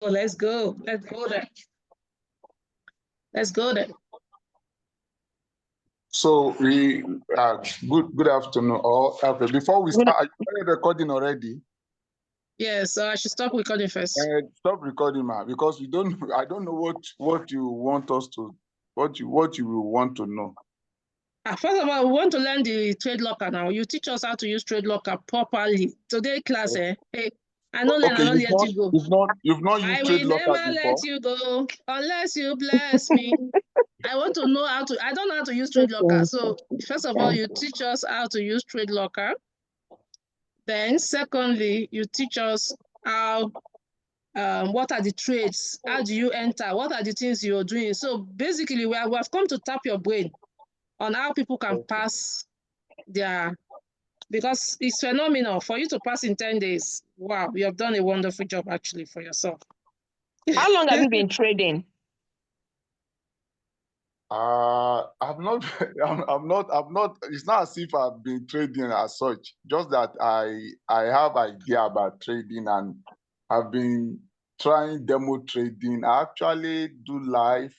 let's go. Let's go there. Let's go there. So we good afternoon. Or before we start, are you recording already? Yes, so I should stop recording first. Stop recording, ma, because we don't. I don't know what you want us to, what you will want to know. First of all, we want to learn the trade locker now. You teach us how to use trade locker properly. Today class, hey, I know learn, I don't let you go. You've not used trade locker before. I will never let you go unless you bless me. I want to know how to. I don't know how to use trade locker. So first of all, you teach us how to use trade locker. Then secondly, you teach us how. What are the trades? How do you enter? What are the things you're doing? So basically, we have come to tap your brain on how people can pass their, because it's phenomenal for you to pass in 10 days. Wow, you have done a wonderful job actually for yourself. How long have you been trading? I'm not, I'm not, it's not as if I've been trading as such, just that I have idea about trading and I've been trying demo trading. I actually do live